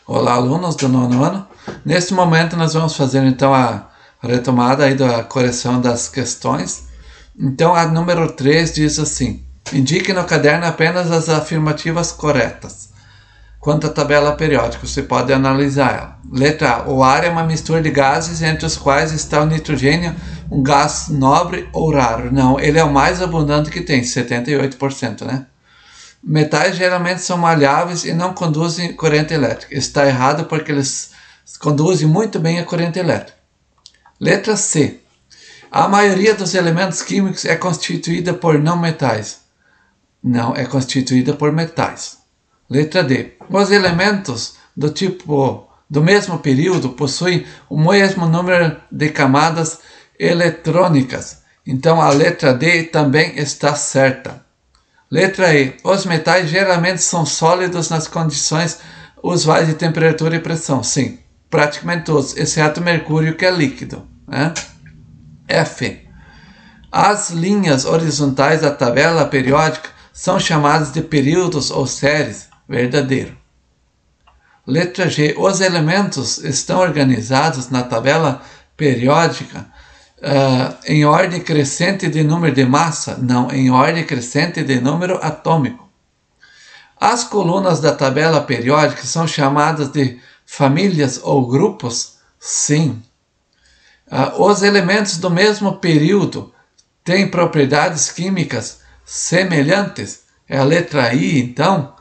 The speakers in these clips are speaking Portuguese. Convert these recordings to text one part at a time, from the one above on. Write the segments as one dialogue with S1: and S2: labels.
S1: Olá, alunos do nono ano. Neste momento nós vamos fazer então a retomada aí da correção das questões. Então a número 3 diz assim: indique no caderno apenas as afirmativas corretas. Quanto à tabela periódica, você pode analisar ela. Letra A. O ar é uma mistura de gases entre os quais está o nitrogênio, um gás nobre ou raro. Não, ele é o mais abundante que tem, 78%, né? Metais geralmente são maleáveis e não conduzem corrente elétrica. Está errado porque eles conduzem muito bem a corrente elétrica. Letra C. A maioria dos elementos químicos é constituída por não metais. Não, é constituída por metais. Letra D. Os elementos do mesmo período possuem o mesmo número de camadas eletrônicas. Então a letra D também está certa. Letra E. Os metais geralmente são sólidos nas condições usuais de temperatura e pressão. Sim, praticamente todos, exceto o mercúrio, que é líquido, né? F. As linhas horizontais da tabela periódica são chamadas de períodos ou séries. Verdadeiro. Letra G. Os elementos estão organizados na tabela periódica em ordem crescente de número de massa? Não, em ordem crescente de número atômico. As colunas da tabela periódica são chamadas de famílias ou grupos? Sim. Os elementos do mesmo período têm propriedades químicas semelhantes? É a letra I, então.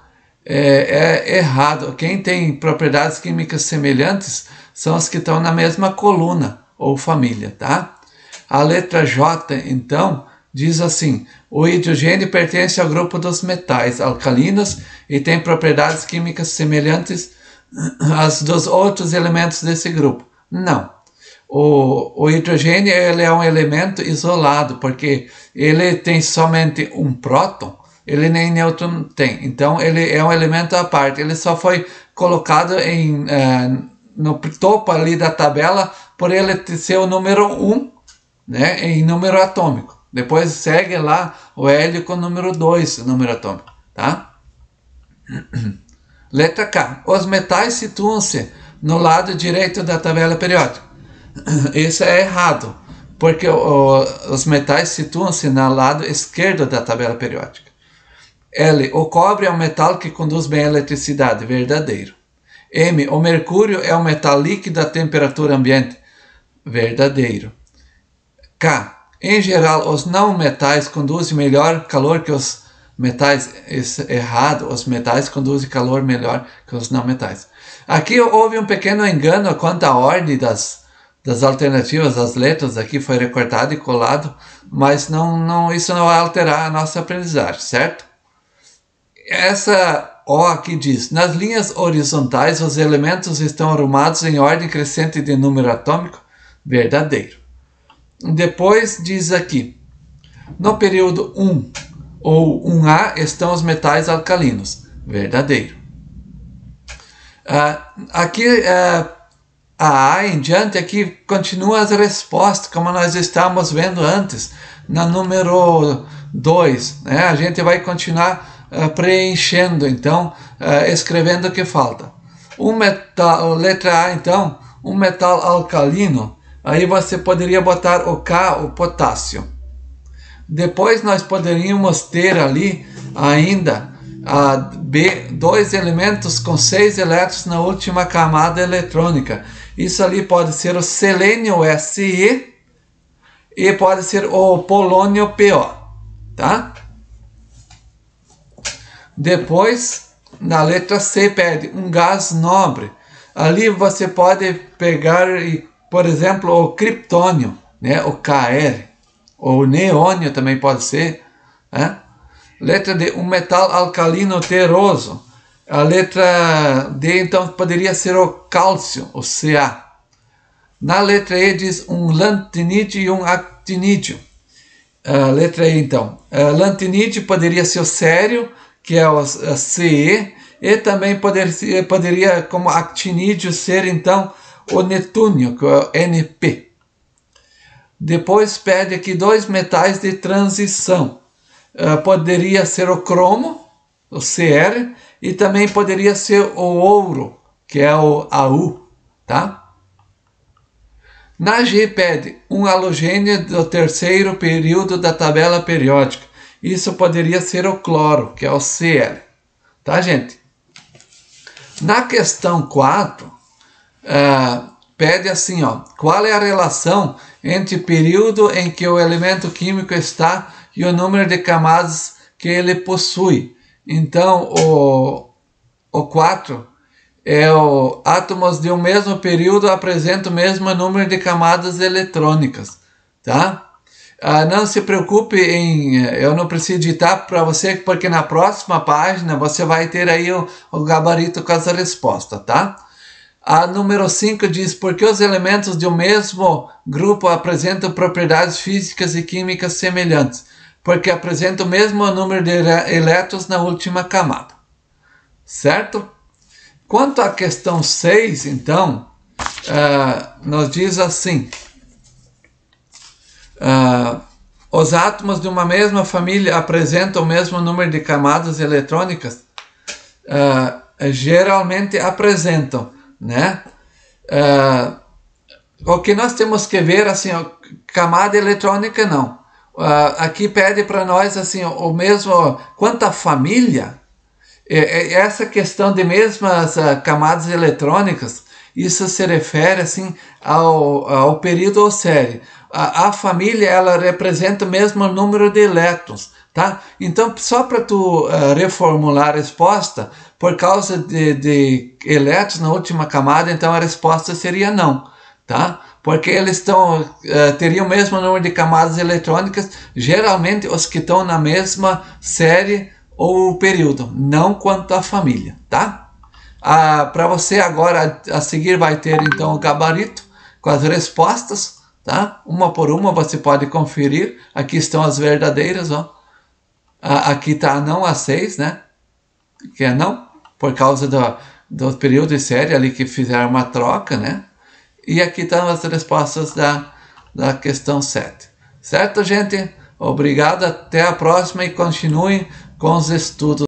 S1: É errado. Quem tem propriedades químicas semelhantes são as que estão na mesma coluna ou família, tá? A letra J, então, diz assim: o hidrogênio pertence ao grupo dos metais alcalinos e tem propriedades químicas semelhantes às dos outros elementos desse grupo. Não. O hidrogênio ele é um elemento isolado, porque ele tem somente um próton, ele nem nêutron tem. Então ele é um elemento à parte. Ele só foi colocado no topo ali da tabela por ele ser o número 1, né, em número atômico. Depois segue lá o hélio com o número 2, número atômico, tá? Letra K. Os metais situam-se no lado direito da tabela periódica. Isso é errado, porque os metais situam-se no lado esquerdo da tabela periódica. L. O cobre é um metal que conduz bem a eletricidade. Verdadeiro. M. O mercúrio é um metal líquido a temperatura ambiente. Verdadeiro. K. Em geral, os não metais conduzem melhor calor que os metais. Isso é errado. Os metais conduzem calor melhor que os não metais. Aqui houve um pequeno engano quanto à ordem das alternativas, das letras. Aqui foi recortado e colado, mas isso não vai alterar a nossa aprendizagem, certo? Essa O aqui diz: nas linhas horizontais os elementos estão arrumados em ordem crescente de número atômico. Verdadeiro. Depois diz aqui: no período 1 ou 1A estão os metais alcalinos. Verdadeiro. Aqui a A em diante aqui continua as respostas como nós estávamos vendo antes na número 2, né? A gente vai continuar preenchendo, então, escrevendo o que falta. Letra A, então, um metal alcalino, aí você poderia botar o K, o potássio. Depois nós poderíamos ter ali ainda a B, 2 elementos com 6 elétrons na última camada eletrônica. Isso ali pode ser o selênio Se e pode ser o polônio Po, tá? Depois, na letra C, pede um gás nobre. Ali você pode pegar, por exemplo, o criptônio, né? O Kr, ou o neônio também pode ser, né? Letra D, um metal alcalino terroso. A letra D, então, poderia ser o cálcio, o Ca. Na letra E diz um lantinídeo e um actinídeo. Letra E, então. Lantinídeo poderia ser o sério, que é o Ce, e também poderia como actinídeo ser, então, o netúnio, que é o Np. Depois pede aqui 2 metais de transição. Poderia ser o cromo, o Cr, e também poderia ser o ouro, que é o AU, tá? Na G pede um halogênio do terceiro período da tabela periódica. Isso poderia ser o cloro, que é o Cl. Tá, gente? Na questão 4, pede assim, ó, qual é a relação entre o período em que o elemento químico está e o número de camadas que ele possui. Então, o 4 é o átomos de um mesmo período apresentam o mesmo número de camadas eletrônicas, tá? Não se preocupe eu não preciso digitar para você, porque na próxima página você vai ter aí o gabarito com as respostas, tá? A número 5 diz, por que os elementos de um mesmo grupo apresentam propriedades físicas e químicas semelhantes? Porque apresentam o mesmo número de elétrons na última camada, certo? Quanto à questão 6, então, nos diz assim, os átomos de uma mesma família apresentam o mesmo número de camadas eletrônicas? Geralmente apresentam, né? O que nós temos que ver, assim, camada eletrônica não. Aqui pede para nós, assim, o mesmo, quanto à família, essa questão de mesmas camadas eletrônicas, isso se refere, assim, ao período ou série. A família, ela representa o mesmo número de elétrons, tá? Então, só para tu reformular a resposta, por causa de elétrons na última camada, então a resposta seria não, tá? Porque eles teriam o mesmo número de camadas eletrônicas, geralmente os que estão na mesma série ou período, não quanto à família, tá? Para você agora, a seguir vai ter então o gabarito com as respostas, tá? Uma por uma você pode conferir. Aqui estão as verdadeiras, ó. Aqui está não a 6, né? Que é não, por causa do período de série ali que fizeram uma troca, né? E aqui estão as respostas da questão 7. Certo, gente? Obrigado, até a próxima e continuem com os estudos.